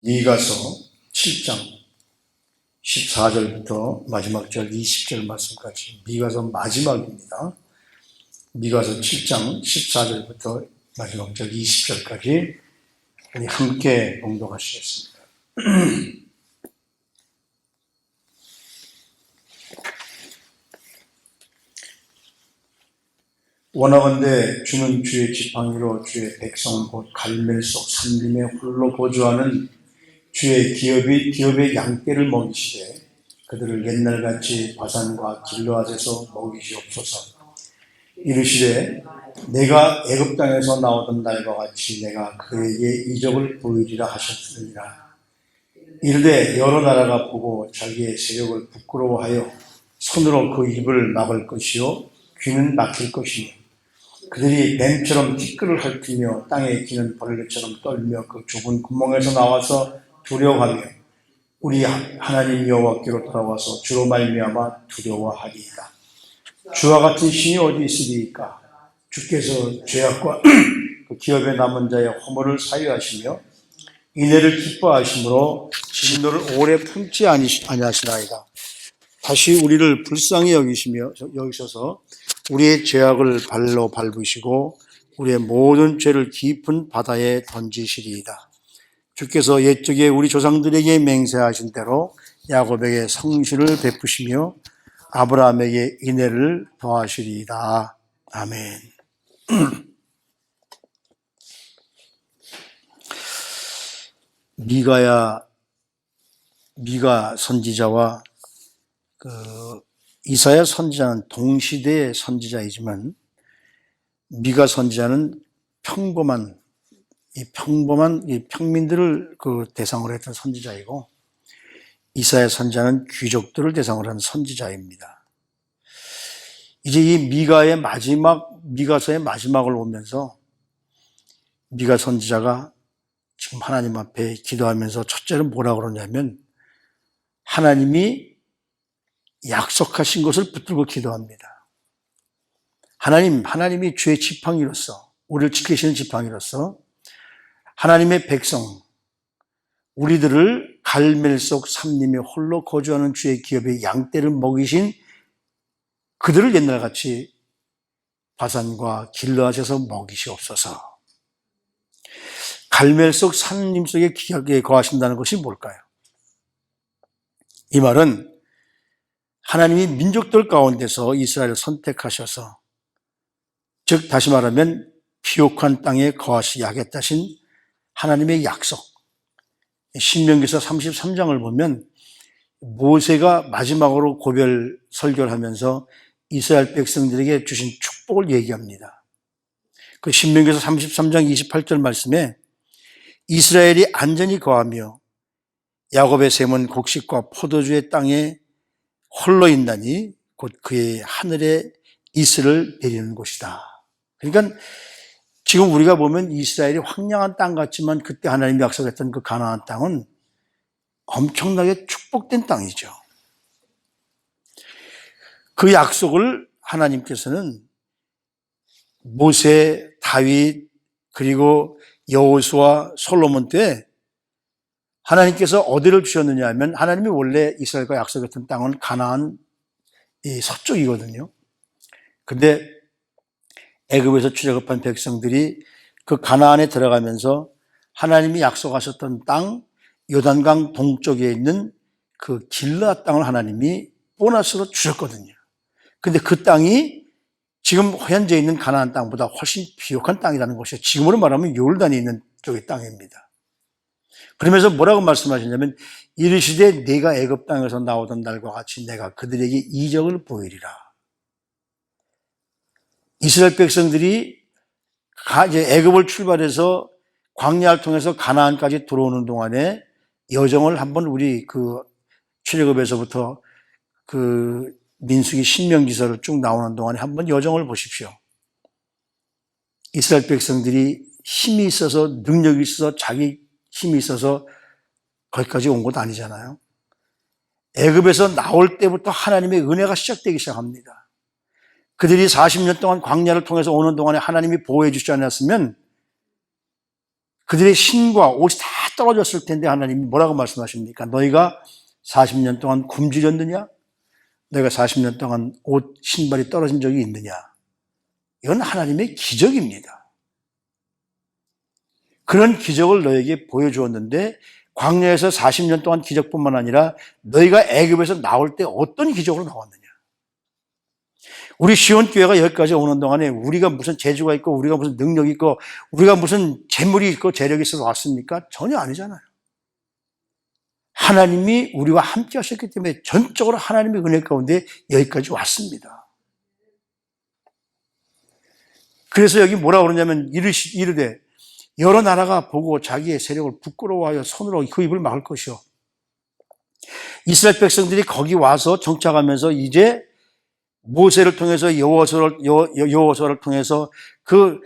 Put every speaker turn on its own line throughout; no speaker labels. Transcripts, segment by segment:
미가서 7장 14절부터 마지막 절 20절 말씀까지 미가서 마지막입니다. 미가서 7장 14절부터 마지막 절 20절까지 우리 함께 봉독하시겠습니다. 원하건대 주는 주의 지팡이로 주의 백성 곧 갈멜 속 산림에 홀로 거주하는 주의 기업의 양떼를 먹이시되 그들을 옛날같이 바산과 길르앗에서 먹이시옵소서. 이르시되 내가 애굽 땅에서 나오던 날과 같이 내가 그에게 이적을 보이리라 하셨느니라. 이르되 여러 나라가 보고 자기의 세력을 부끄러워하여 손으로 그 입을 막을 것이요 귀는 막힐 것이며 그들이 뱀처럼 티끌을 핥으며 땅에 기는 벌레처럼 떨며 그 좁은 구멍에서 나와서 두려워하며 우리 하나님 여호와께로 돌아와서 주로 말미암아 두려워하리이다. 주와 같은 신이 어디 있으리이까? 주께서 죄악과 그 기업에 남은 자의 허물을 사유하시며 인애를 기뻐하심으로 진노를 오래 품지 아니하시나이다. 다시 우리를 불쌍히 여기셔서 우리의 죄악을 발로 밟으시고 우리의 모든 죄를 깊은 바다에 던지시리이다. 주께서 옛적에 우리 조상들에게 맹세하신 대로 야곱에게 성실을 베푸시며 아브라함에게 인애를 더하시리이다. 아멘. 미가 선지자와 이사야 선지자는 동시대의 선지자이지만 미가 선지자는 평범한 평민들을 대상으로 했던 선지자이고 이사야 선지자는 귀족들을 대상으로 한 선지자입니다. 이제 이 미가서의 마지막을 오면서 미가 선지자가 지금 하나님 앞에 기도하면서 첫째로 뭐라고 그러냐면 하나님이 약속하신 것을 붙들고 기도합니다. 하나님이 주의 지팡이로서 우리를 지키시는 지팡이로서 하나님의 백성 우리들을 갈멜 속 산림에 홀로 거주하는 주의 기업의 양떼를 먹이신 그들을 옛날같이 바산과 길르앗에서 먹이시옵소서. 갈멜 속 산림 속에 기업에 거하신다는 것이 뭘까요? 이 말은 하나님이 민족들 가운데서 이스라엘을 선택하셔서 즉 다시 말하면 비옥한 땅에 거하시게 하겠다신 하나님의 약속. 신명기서 33장을 보면 모세가 마지막으로 고별 설교를 하면서 이스라엘 백성들에게 주신 축복을 얘기합니다. 그 신명기서 33장 28절 말씀에 이스라엘이 안전히 거하며 야곱의 샘은 곡식과 포도주의 땅에 홀로 있나니 곧 그의 하늘에 이슬을 내리는 곳이다. 그러니까 지금 우리가 보면 이스라엘이 황량한 땅 같지만 그때 하나님이 약속했던 그 가나안 땅은 엄청나게 축복된 땅이죠. 그 약속을 하나님께서는 모세, 다윗, 그리고 여호수아, 솔로몬 때 하나님께서 어디를 주셨느냐 하면 하나님이 원래 이스라엘과 약속했던 땅은 가나안 서쪽이거든요. 근데 애굽에서 출애굽한 백성들이 그 가나안에 들어가면서 하나님이 약속하셨던 땅 요단강 동쪽에 있는 그 길르앗 땅을 하나님이 보너스로 주셨거든요. 근데 그 땅이 지금 현재 있는 가나안 땅보다 훨씬 비옥한 땅이라는 것이에요. 지금으로 말하면 요르단이 있는 쪽의 땅입니다. 그러면서 뭐라고 말씀하시냐면 이르시되 내가 애굽 땅에서 나오던 날과 같이 내가 그들에게 이적을 보이리라. 이스라엘 백성들이 이제 애굽을 출발해서 광야를 통해서 가나안까지 들어오는 동안에 여정을 한번 우리 출애굽에서부터 민수기 신명기서를 쭉 나오는 동안에 한번 여정을 보십시오. 이스라엘 백성들이 힘이 있어서 능력이 있어서 자기 힘이 있어서 거기까지 온 것도 아니잖아요. 애굽에서 나올 때부터 하나님의 은혜가 시작되기 시작합니다. 그들이 40년 동안 광야를 통해서 오는 동안에 하나님이 보호해 주지 않았으면 그들의 신과 옷이 다 떨어졌을 텐데 하나님이 뭐라고 말씀하십니까? 너희가 40년 동안 굶주렸느냐? 너희가 40년 동안 옷, 신발이 떨어진 적이 있느냐? 이건 하나님의 기적입니다. 그런 기적을 너에게 보여주었는데 광야에서 40년 동안 기적뿐만 아니라 너희가 애굽에서 나올 때 어떤 기적으로 나왔느냐? 우리 시온교회가 여기까지 오는 동안에 우리가 무슨 재주가 있고 우리가 무슨 능력이 있고 우리가 무슨 재물이 있고 재력이 있어서 왔습니까? 전혀 아니잖아요. 하나님이 우리와 함께 하셨기 때문에 전적으로 하나님의 은혜 가운데 여기까지 왔습니다. 그래서 여기 뭐라고 그러냐면 이르되 여러 나라가 보고 자기의 세력을 부끄러워하여 손으로 그 입을 막을 것이요. 이스라엘 백성들이 거기 와서 정착하면서 이제 모세를 통해서 여호와서를 통해서 그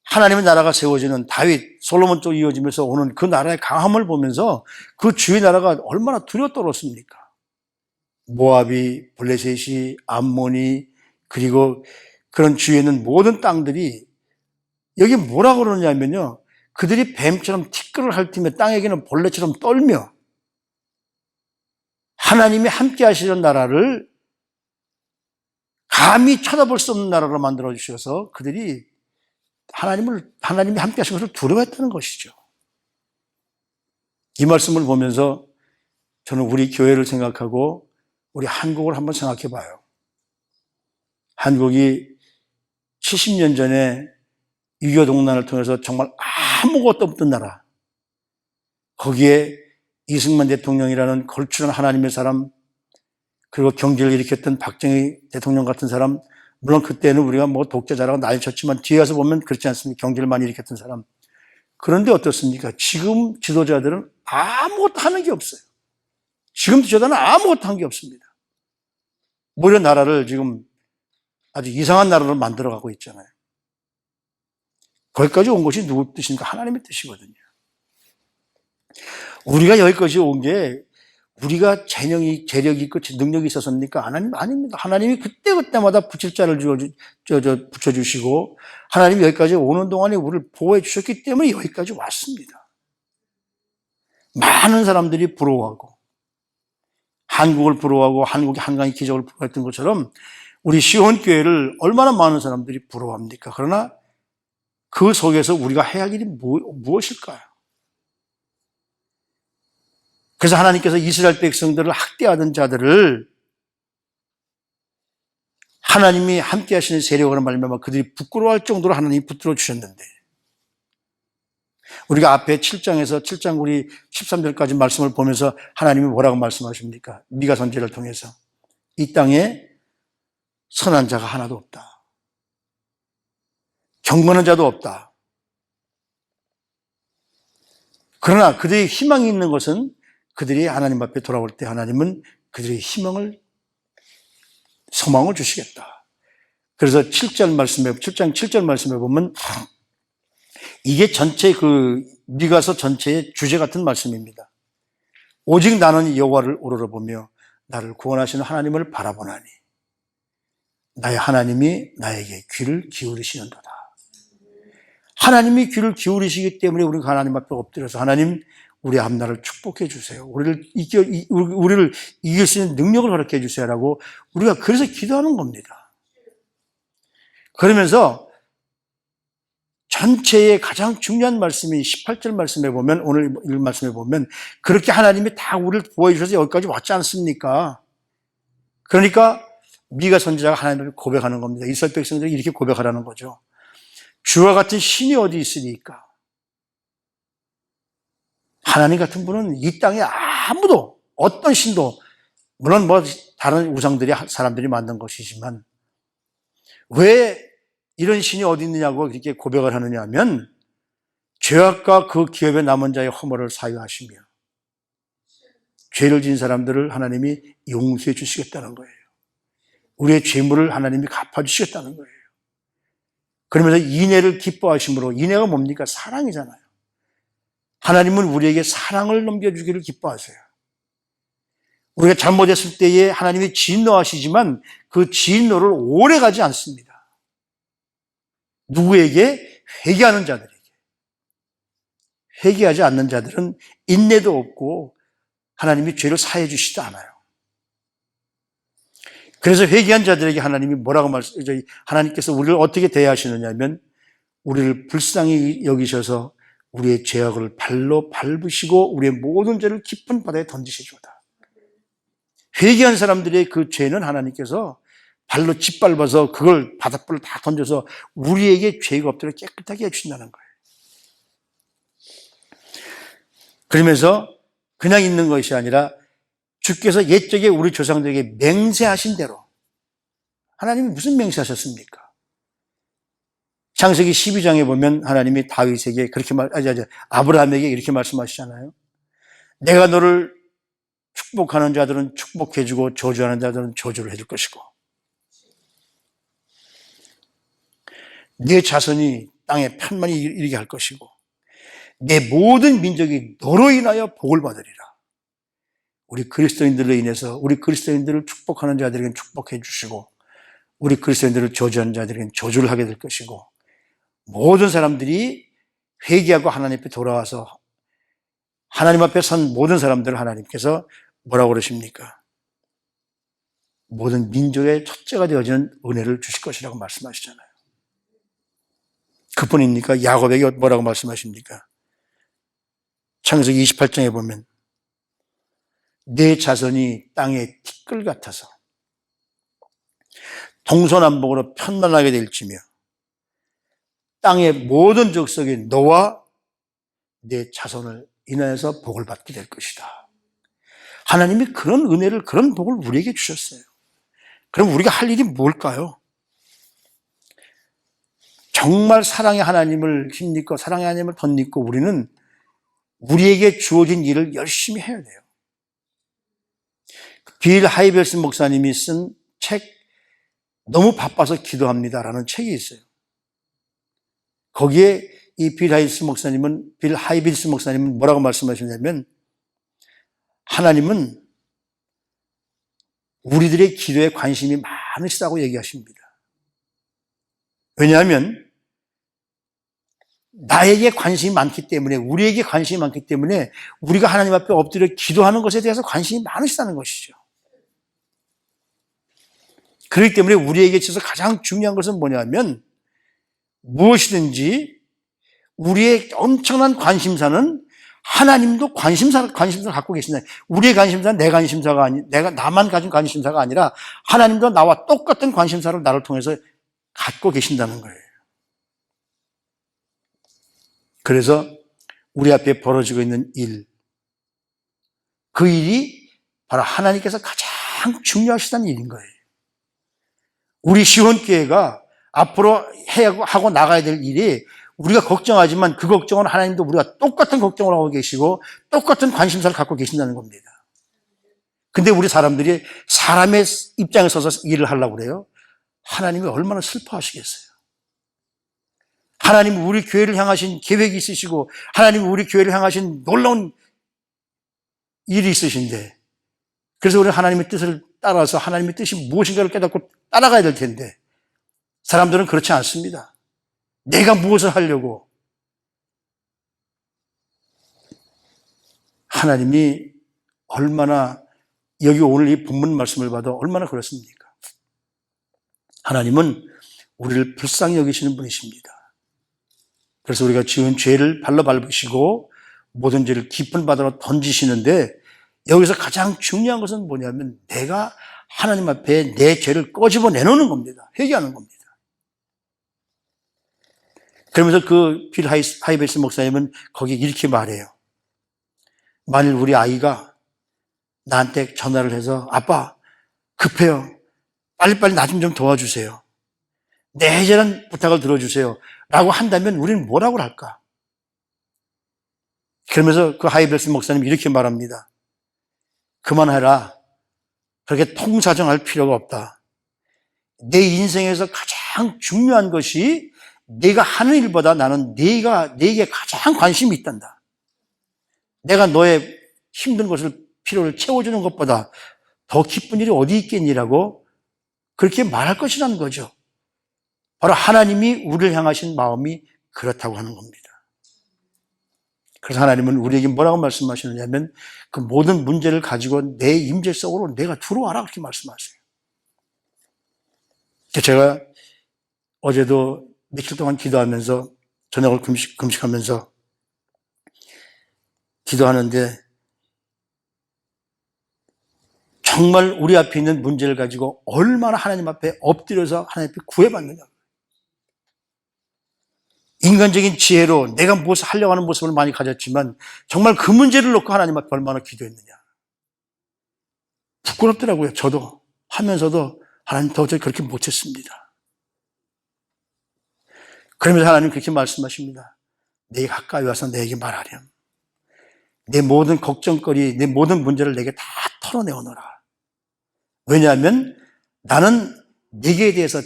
하나님의 나라가 세워지는 다윗, 솔로몬 쪽 이어지면서 오는 그 나라의 강함을 보면서 그 주위 나라가 얼마나 두려워 떨었습니까? 모압이, 블레셋이, 암몬이, 그리고 그런 주위에 있는 모든 땅들이 여기 뭐라고 그러냐면요. 그들이 뱀처럼 티끌을 핥으며 땅에게는 벌레처럼 떨며 하나님이 함께 하시는 나라를 감히 쳐다볼 수 없는 나라로 만들어 주셔서 그들이 하나님이 함께 하신 것을 두려워했다는 것이죠. 이 말씀을 보면서 저는 우리 교회를 생각하고 우리 한국을 한번 생각해 봐요. 한국이 70년 전에 6.25 동란을 통해서 정말 아무것도 없던 나라, 거기에 이승만 대통령이라는 걸출한 하나님의 사람, 그리고 경제를 일으켰던 박정희 대통령 같은 사람, 물론 그때는 우리가 뭐 독재자라고 난리쳤지만 뒤에 가서 보면 그렇지 않습니까? 경제를 많이 일으켰던 사람. 그런데 어떻습니까? 지금 지도자들은 아무것도 하는 게 없어요. 지금 지도자는 아무것도 한 게 없습니다. 오히려 나라를 지금 아주 이상한 나라로 만들어가고 있잖아요. 거기까지 온 것이 누구 뜻입니까? 하나님의 뜻이거든요. 우리가 여기까지 온 게 우리가 재력이 있고 능력이 있었습니까? 하나님 아닙니다. 하나님이 그때마다 붙일 자를 붙여주시고 하나님이 여기까지 오는 동안에 우리를 보호해 주셨기 때문에 여기까지 왔습니다. 많은 사람들이 부러워하고 한국을 부러워하고 한국의 한강의 기적을 부러워했던 것처럼 우리 시온교회를 얼마나 많은 사람들이 부러워합니까? 그러나 그 속에서 우리가 해야 할 일이 무엇일까요? 그래서 하나님께서 이스라엘 백성들을 학대하던 자들을 하나님이 함께 하시는 세력으로 말미암아 그들이 부끄러워할 정도로 하나님이 붙들어 주셨는데 우리가 앞에 7장 우리 13절까지 말씀을 보면서 하나님이 뭐라고 말씀하십니까? 미가 선지자를 통해서 이 땅에 선한 자가 하나도 없다. 경건한 자도 없다. 그러나 그들의 희망이 있는 것은 그들이 하나님 앞에 돌아올 때 하나님은 그들의 소망을 주시겠다. 그래서 7장 7절 말씀에 보면 이게 전체 미가서 전체의 주제 같은 말씀입니다. 오직 나는 여호와를 우러러보며 나를 구원하시는 하나님을 바라보나니 나의 하나님이 나에게 귀를 기울이시는도다. 하나님이 귀를 기울이시기 때문에 우리가 하나님 앞에 엎드려서 하나님 우리 앞날을 축복해 주세요. 우리를 이길 수 있는 능력을 허락해 주세요라고 우리가 그래서 기도하는 겁니다. 그러면서 전체의 가장 중요한 말씀이 18절 말씀에 보면 오늘 읽은 말씀에 보면 그렇게 하나님이 다 우리를 보호해 주셔서 여기까지 왔지 않습니까? 그러니까 미가 선지자가 하나님을 고백하는 겁니다. 이스라엘 백성들이 이렇게 고백하라는 거죠. 주와 같은 신이 어디 있으니까? 하나님 같은 분은 이 땅에 아무도 어떤 신도 물론 다른 우상들이 사람들이 만든 것이지만 왜 이런 신이 어디 있느냐고 이렇게 고백을 하느냐 하면 죄악과 그 기업에 남은 자의 허물을 사유하시며 죄를 지은 사람들을 하나님이 용서해 주시겠다는 거예요. 우리의 죄물을 하나님이 갚아주시겠다는 거예요. 그러면서 인애를 기뻐하심으로 인애가 뭡니까? 사랑이잖아요. 하나님은 우리에게 사랑을 넘겨주기를 기뻐하세요. 우리가 잘못했을 때에 하나님이 진노하시지만 그 진노를 오래 가지 않습니다. 누구에게? 회개하는 자들에게. 회개하지 않는 자들은 인내도 없고 하나님이 죄를 사해 주시지도 않아요. 그래서 회개한 자들에게 하나님이 하나님께서 우리를 어떻게 대하시느냐면 우리를 불쌍히 여기셔서 우리의 죄악을 발로 밟으시고 우리의 모든 죄를 깊은 바다에 던지시주다. 회개한 사람들의 그 죄는 하나님께서 발로 짓밟아서 그걸 바닷불을 다 던져서 우리에게 죄가 없도록 깨끗하게 해주신다는 거예요. 그러면서 그냥 있는 것이 아니라 주께서 옛적에 우리 조상들에게 맹세하신 대로, 하나님이 무슨 맹세하셨습니까? 창세기 12장에 보면 하나님이 다윗에게 아브라함에게 이렇게 말씀하시잖아요. 내가 너를 축복하는 자들은 축복해주고 저주하는 자들은 저주를 해줄 것이고 네 자손이 땅에 편만히 이르게 할 것이고 내 모든 민족이 너로 인하여 복을 받으리라. 우리 그리스도인들로 인해서 우리 그리스도인들을 축복하는 자들에게는 축복해 주시고 우리 그리스도인들을 저주하는 자들에게는 저주를 하게 될 것이고 모든 사람들이 회개하고 하나님 앞에 돌아와서 하나님 앞에 선 모든 사람들을 하나님께서 뭐라고 그러십니까? 모든 민족의 첫째가 되어지는 은혜를 주실 것이라고 말씀하시잖아요. 그뿐입니까? 야곱에게 뭐라고 말씀하십니까? 창세기 28장에 보면 내 자손이 땅의 티끌 같아서 동서남북으로 편만하게 될지며 땅의 모든 족속이 너와 내 자손을 인하여서 복을 받게 될 것이다. 하나님이 그런 은혜를, 그런 복을 우리에게 주셨어요. 그럼 우리가 할 일이 뭘까요? 정말 사랑의 하나님을 힘입고 사랑의 하나님을 덧입고 우리는 우리에게 주어진 일을 열심히 해야 돼요. 빌 하이벨스 목사님이 쓴 책 너무 바빠서 기도합니다라는 책이 있어요. 거기에 이 빌 하이빌스 목사님은 뭐라고 말씀하시냐면 하나님은 우리들의 기도에 관심이 많으시다고 얘기하십니다. 왜냐하면 나에게 관심이 많기 때문에 우리에게 관심이 많기 때문에 우리가 하나님 앞에 엎드려 기도하는 것에 대해서 관심이 많으시다는 것이죠. 그렇기 때문에 우리에게 있어서 가장 중요한 것은 뭐냐면 무엇이든지 우리의 엄청난 관심사는 하나님도 관심사를 갖고 계신다. 우리의 관심사는 내 관심사가 나만 가진 관심사가 아니라 하나님도 나와 똑같은 관심사를 나를 통해서 갖고 계신다는 거예요. 그래서 우리 앞에 벌어지고 있는 일, 그 일이 바로 하나님께서 가장 중요하시다는 일인 거예요. 우리 시원교회가 앞으로 하고 나가야 될 일이 우리가 걱정하지만 그 걱정은 하나님도 우리가 똑같은 걱정을 하고 계시고 똑같은 관심사를 갖고 계신다는 겁니다. 근데 우리 사람들이 사람의 입장에 서서 일을 하려고 그래요. 하나님이 얼마나 슬퍼하시겠어요. 하나님은 우리 교회를 향하신 계획이 있으시고 하나님은 우리 교회를 향하신 놀라운 일이 있으신데 그래서 우리 하나님의 뜻을 따라서 하나님의 뜻이 무엇인가를 깨닫고 따라가야 될 텐데 사람들은 그렇지 않습니다. 내가 무엇을 하려고 하나님이 얼마나 여기 오늘 이 본문 말씀을 봐도 얼마나 그렇습니까? 하나님은 우리를 불쌍히 여기시는 분이십니다. 그래서 우리가 지은 죄를 발로 밟으시고 모든 죄를 깊은 바다로 던지시는데 여기서 가장 중요한 것은 뭐냐면 내가 하나님 앞에 내 죄를 꺼집어 내놓는 겁니다. 회개하는 겁니다. 그러면서 그 빌 하이벨스 목사님은 거기 이렇게 말해요. 만일 우리 아이가 나한테 전화를 해서 아빠 급해요. 빨리빨리 나 좀 도와주세요. 내 해결한 부탁을 들어주세요. 라고 한다면 우리는 뭐라고 할까? 그러면서 그 하이벨스 목사님이 이렇게 말합니다. 그만해라. 그렇게 통사정할 필요가 없다. 내 인생에서 가장 중요한 것이 네가 하는 일보다 나는 네게 가장 관심이 있단다. 내가 너의 힘든 필요를 채워주는 것보다 더 기쁜 일이 어디 있겠니라고 그렇게 말할 것이라는 거죠. 바로 하나님이 우리를 향하신 마음이 그렇다고 하는 겁니다. 그래서 하나님은 우리에게 뭐라고 말씀하시느냐면 그 모든 문제를 가지고 내 임재 속으로 내가 들어와라 그렇게 말씀하세요. 제가 어제도 며칠 동안 기도하면서 저녁을 금식하면서 기도하는데 정말 우리 앞에 있는 문제를 가지고 얼마나 하나님 앞에 엎드려서 하나님 앞에 구해받느냐. 인간적인 지혜로 내가 무엇을 하려고 하는 모습을 많이 가졌지만 정말 그 문제를 놓고 하나님 앞에 얼마나 기도했느냐. 부끄럽더라고요. 저도 하면서도 하나님 도저히 그렇게 못했습니다. 그러면서 하나님 그렇게 말씀하십니다. 내가 가까이 와서 내게 말하렴. 내 모든 걱정거리, 내 모든 문제를 내게 다 털어내어놓으라. 왜냐하면 나는 네게 대해서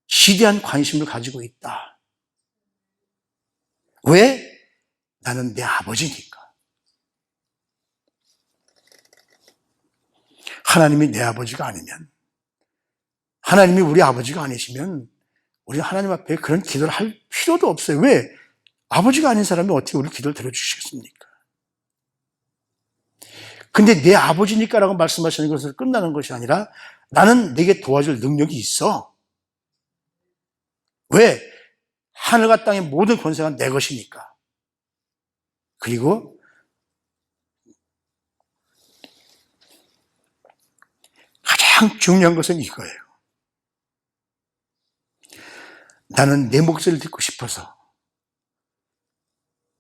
지대한 관심을 가지고 있다. 왜? 나는 내 아버지니까. 하나님이 내 아버지가 아니면, 하나님이 우리 아버지가 아니시면 우리 하나님 앞에 그런 기도를 할 필요도 없어요. 왜? 아버지가 아닌 사람이 어떻게 우리 기도를 들어주시겠습니까? 근데 내 아버지니까라고 말씀하시는 것을 끝나는 것이 아니라 나는 내게 도와줄 능력이 있어. 왜? 하늘과 땅의 모든 권세가 내 것이니까. 그리고 가장 중요한 것은 이거예요. 나는 내 목소리를 듣고 싶어서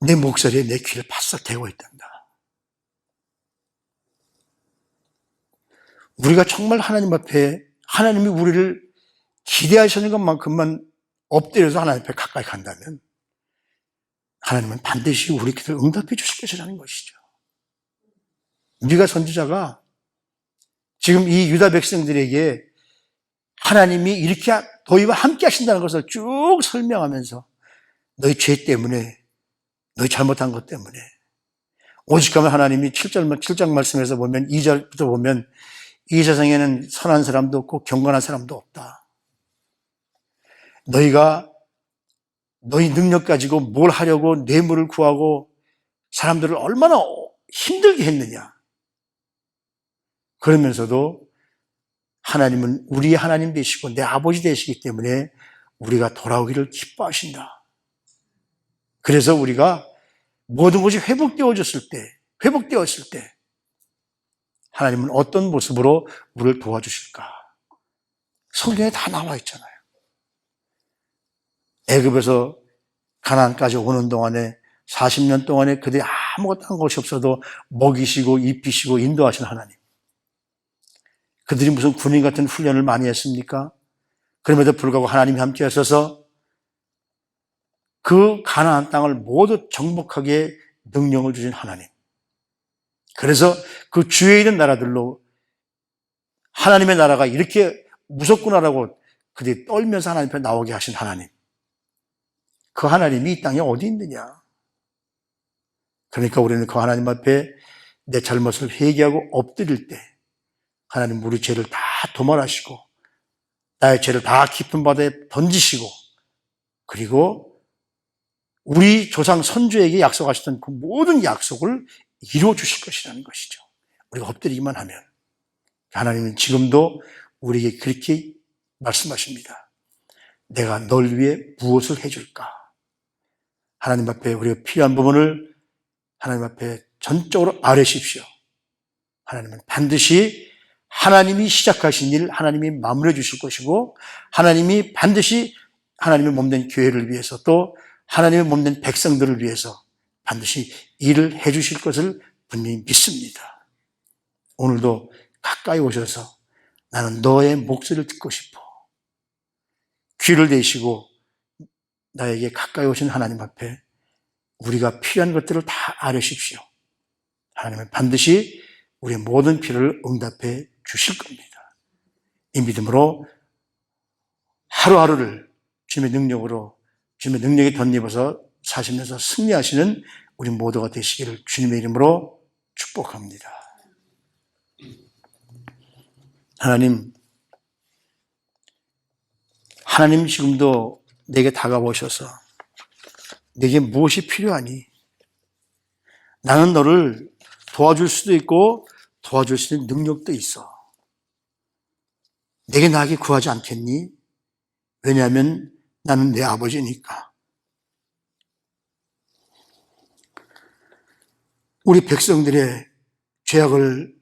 내 목소리에 내 귀를 바싹 대고 있단다. 우리가 정말 하나님 앞에 하나님이 우리를 기대하시는 것만큼만 엎드려서 하나님 앞에 가까이 간다면 하나님은 반드시 우리 기도를 응답해 주실 것이라는 것이죠. 미가 선지자가 지금 이 유다 백성들에게 하나님이 이렇게 너희와 함께 하신다는 것을 쭉 설명하면서 너희 죄 때문에, 너희 잘못한 것 때문에 오직하면 하나님이 7장 말씀에서 보면 2절부터 보면 이 세상에는 선한 사람도 없고 경건한 사람도 없다. 너희가 너희 능력 가지고 뭘 하려고 뇌물을 구하고 사람들을 얼마나 힘들게 했느냐. 그러면서도 하나님은 우리의 하나님 되시고 내 아버지 되시기 때문에 우리가 돌아오기를 기뻐하신다. 그래서 우리가 모든 것이 회복되었을 때 하나님은 어떤 모습으로 우리를 도와주실까? 성경에 다 나와 있잖아요. 애굽에서 가나안까지 오는 동안에 40년 동안에 그들이 아무것도 한 것이 없어도 먹이시고 입히시고 인도하신 하나님. 그들이 무슨 군인 같은 훈련을 많이 했습니까? 그럼에도 불구하고 하나님이 함께 하셔서 그 가나안 땅을 모두 정복하게 능력을 주신 하나님. 그래서 그 주위에 있는 나라들로 하나님의 나라가 이렇게 무섭구나라고 그들이 떨면서 하나님 앞에 나오게 하신 하나님. 그 하나님이 이 땅에 어디 있느냐? 그러니까 우리는 그 하나님 앞에 내 잘못을 회개하고 엎드릴 때 하나님 우리 죄를 다 도말하시고 나의 죄를 다 깊은 바다에 던지시고 그리고 우리 조상 선조에게 약속하셨던 그 모든 약속을 이루어 주실 것이라는 것이죠. 우리가 엎드리기만 하면 하나님은 지금도 우리에게 그렇게 말씀하십니다. 내가 널 위해 무엇을 해줄까? 하나님 앞에 우리가 필요한 부분을 하나님 앞에 전적으로 아뢰십시오. 하나님은 반드시 하나님이 시작하신 일 하나님이 마무리해 주실 것이고 하나님이 반드시 하나님의 몸된 교회를 위해서 또 하나님의 몸된 백성들을 위해서 반드시 일을 해 주실 것을 분명히 믿습니다. 오늘도 가까이 오셔서 나는 너의 목소리를 듣고 싶어. 귀를 대시고 나에게 가까이 오신 하나님 앞에 우리가 필요한 것들을 다 아뢰십시오. 하나님은 반드시 우리의 모든 필요를 응답해 주실 겁니다. 이 믿음으로 하루하루를 주님의 능력으로 주님의 능력에 덧입어서 사시면서 승리하시는 우리 모두가 되시기를 주님의 이름으로 축복합니다. 하나님 지금도 내게 다가오셔서 내게 무엇이 필요하니? 나는 너를 도와줄 수도 있고 도와줄 수 있는 능력도 있어. 내게 나에게 구하지 않겠니? 왜냐하면 나는 내 아버지니까. 우리 백성들의 죄악을,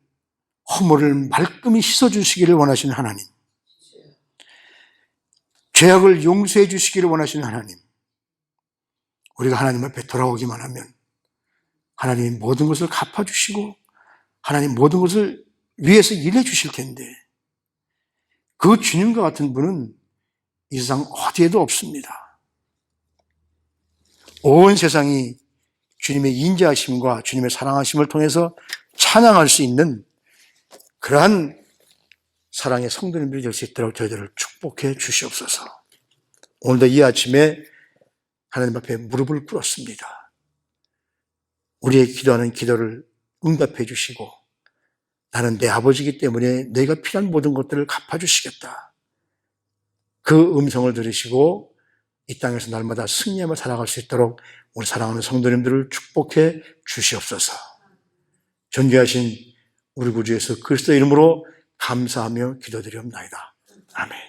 허물을 말끔히 씻어주시기를 원하시는 하나님, 죄악을 용서해 주시기를 원하시는 하나님, 우리가 하나님 앞에 돌아오기만 하면 하나님이 모든 것을 갚아주시고 하나님 모든 것을 위해서 일해 주실 텐데, 그 주님과 같은 분은 이 세상 어디에도 없습니다. 온 세상이 주님의 인자하심과 주님의 사랑하심을 통해서 찬양할 수 있는 그러한 사랑의 성도님들이 될 수 있도록 저희들을 축복해 주시옵소서. 오늘도 이 아침에 하나님 앞에 무릎을 꿇었습니다. 우리의 기도하는 기도를 응답해 주시고 나는 내 아버지이기 때문에 내가 필요한 모든 것들을 갚아주시겠다. 그 음성을 들으시고 이 땅에서 날마다 승리하며 살아갈 수 있도록 우리 사랑하는 성도님들을 축복해 주시옵소서. 존귀하신 우리 구주 예수 그리스도 이름으로 감사하며 기도드리옵나이다. 아멘.